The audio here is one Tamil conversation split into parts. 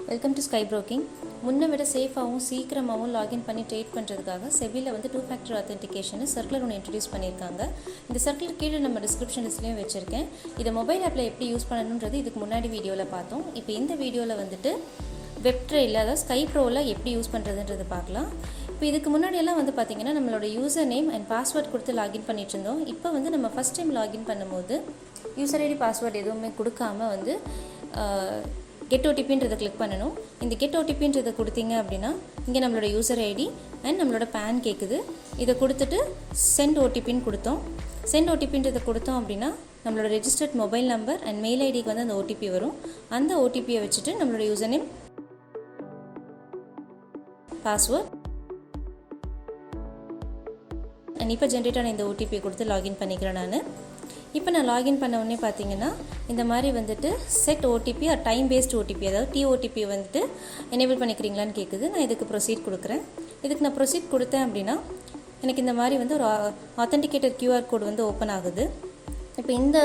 Welcome to sky broking. முன்ன விட சேஃபாகவும் சீக்கிரமாகவும் லாகின் பண்ணி ட்ரேட் பண்ணுறதுக்காக செபியில் வந்து 2 ஃபேக்டர் ஆத்தென்டிகேஷன் சர்க்குலர் ஒன்று இன்ட்ரடியூஸ் பண்ணியிருக்காங்க. இந்த சர்க்குலர் கீழே நம்ம டிஸ்கிரிப்ஷன் லிஸ்ட்லேயும் வச்சுருக்கேன். இதை மொபைல் ஆப்பில் எப்படி யூஸ் பண்ணணுன்றது இதுக்கு முன்னாடி வீடியோவில் பார்த்தோம். இப்போ இந்த வீடியோவில் வந்துட்டு வெப்ட்ரெயில், அதாவது ஸ்கை ப்ரோவில் எப்படி யூஸ் பண்ணுறதுன்றது பார்க்கலாம். இப்போ இதுக்கு முன்னாடியெல்லாம் வந்து பார்த்திங்கன்னா நம்மளோட யூசர் நேம் அண்ட் பாஸ்வேர்ட் கொடுத்து லாகின் பண்ணிட்டு இருந்தோம். இப்போ வந்து நம்ம ஃபஸ்ட் டைம் லாகின் பண்ணும்போது யூசர் ஐடி பாஸ்வேர்டு எதுவுமே கொடுக்காம வந்து கெட் ஓடிபின்றதை கிளிக் பண்ணணும். இந்த கெட் ஓடிபின்றதை கொடுத்தீங்க அப்படின்னா இங்கே நம்மளோட யூசர் ஐடி அண்ட் நம்மளோட பேன் கேட்குது. இதை கொடுத்துட்டு சென்ட் ஓடிபின்னு கொடுத்தோம். சென்ட் ஓடிபின்றதை கொடுத்தோம் அப்படின்னா நம்மளோட registered mobile number and mail ஐடிக்கு வந்து அந்த ஓடிபி வரும். அந்த ஓடிபியை வச்சுட்டு நம்மளோட யூசர் நேம், பாஸ்வேர்ட் அண்ட் இப்போ ஜென்ரேட்டான இந்த ஓடிபியை கொடுத்து லாகின் பண்ணிக்கிறேன் நான். இப்போ நான் லாகின் பண்ண உடனே பார்த்தீங்கன்னா இந்த மாதிரி வந்துட்டு set OTP or time based OTP, அதாவது டிஓடிபி வந்துட்டு எனேபிள் பண்ணிக்கிறீங்களான்னு கேட்குது. நான் இதுக்கு ப்ரொசீட் கொடுக்குறேன். இதுக்கு நான் ப்ரொசீட் கொடுத்தேன் அப்படின்னா எனக்கு இந்த மாதிரி வந்து ஒரு ஆத்தென்டிகேட்டர் QR கோட் வந்து ஓப்பன் ஆகுது. இப்போ இந்த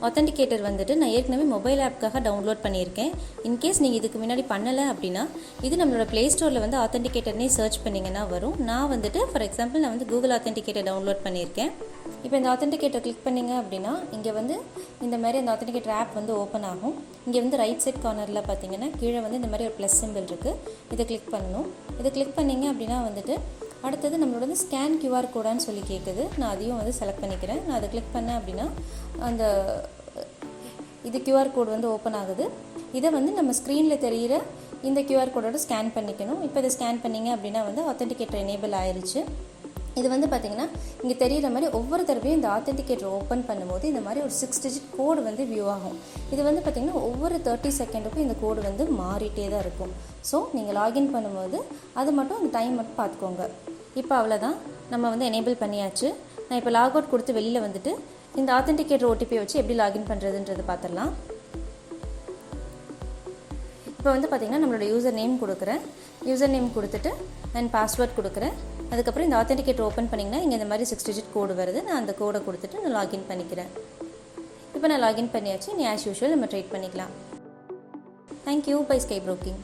ஆத்தென்டிகேட்டர் வந்துட்டு நான் ஏற்கனவே மொபைல் ஆப்புக்காக டவுன்லோட் பண்ணியிருக்கேன். இன்கேஸ் நீங்கள் இதுக்கு முன்னாடி பண்ணலை அப்படின்னா இது நம்மளோட ப்ளே ஸ்டோரில் வந்து ஆத்தென்டிகேட்டர்னே சர்ச் பண்ணிங்கன்னா வரும். நான் வந்துட்டு ஃபார் எக்ஸாம்பிள் நான் வந்து கூகுள் ஆத்தென்டிகேட்டர் டவுன்லோட் பண்ணியிருக்கேன். இப்போ இந்த ஆத்தென்டிகேட்டர் கிளிக் பண்ணிங்க அப்படின்னா இங்கே வந்து இந்த மாதிரி அந்த ஆத்தென்டிகேட்டர் ஆப் வந்து ஓப்பன் ஆகும். இங்கே வந்து ரைட் சைட் கார்னரில் பார்த்தீங்கன்னா கீழே வந்து இந்த மாதிரி ஒரு ப்ளஸ் சிம்பிள் இருக்குது. இதை கிளிக் பண்ணணும். இதை கிளிக் பண்ணிங்க அப்படின்னா வந்துட்டு அடுத்தது நம்மளோட வந்து ஸ்கேன் QR கோடான்னு சொல்லி கேட்குது. நான் அதையும் வந்து செலக்ட் பண்ணிக்கிறேன். நான் அதை கிளிக் பண்ணேன் அப்படின்னா அந்த இது QR கோட் வந்து ஓப்பன் ஆகுது. இதை வந்து நம்ம ஸ்க்ரீனில் தெரிகிற இந்த QR கோடோட ஸ்கேன் பண்ணிக்கணும். இப்போ இதை ஸ்கேன் பண்ணிங்க அப்படின்னா வந்து ஆத்தென்டிகேட்டர் எனேபிள் ஆயிடுச்சு. இது வந்து பார்த்திங்கன்னா இங்கே தெரிகிற மாதிரி ஒவ்வொரு தடவையும் இந்த ஆத்தென்டிகேட்டர் ஓப்பன் பண்ணும்போது இந்த மாதிரி ஒரு 6 டிஜிட் கோடு வந்து வியூ ஆகும். இது வந்து பார்த்திங்கன்னா ஒவ்வொரு 30 செகண்டுக்கும் இந்த கோடு வந்து மாறிட்டே தான் இருக்கும். ஸோ நீங்கள் லாகின் பண்ணும்போது அது மட்டும் அந்த டைம் மட்டும் பார்த்துக்கோங்க. இப்போ அவ்வளோதான், நம்ம வந்து எனேபிள் பண்ணியாச்சு. நான் இப்போ லாக் அவுட் கொடுத்து வெளியில் வந்துட்டு இந்த ஆத்தென்டிகேட்டர் ஓடிபியை வச்சு எப்படி லாகின் பண்ணுறதுன்றது பார்த்துடலாம். இப்போ வந்து பார்த்திங்கன்னா நம்மளோட யூசர் நேம் கொடுக்குறேன். யூசர் நேம் கொடுத்துட்டு அண்ட் பாஸ்வேர்ட் கொடுக்குறேன். அதுக்கப்புறம் இந்த ஆத்தென்டிகேட்டர் ஓப்பன் பண்ணிங்கன்னா இங்கே இந்த மாதிரி 6 டிஜிட் கோடு வருது. நான் அந்த கோடை கொடுத்துட்டு நான் லாகின் பண்ணிக்கிறேன். இப்போ நான் லாகின் பண்ணியாச்சு. நீ ஆஸ் யூஷுவல் நம்ம ட்ரேட் பண்ணிக்கலாம். தேங்க்யூ. Bye Sky broking.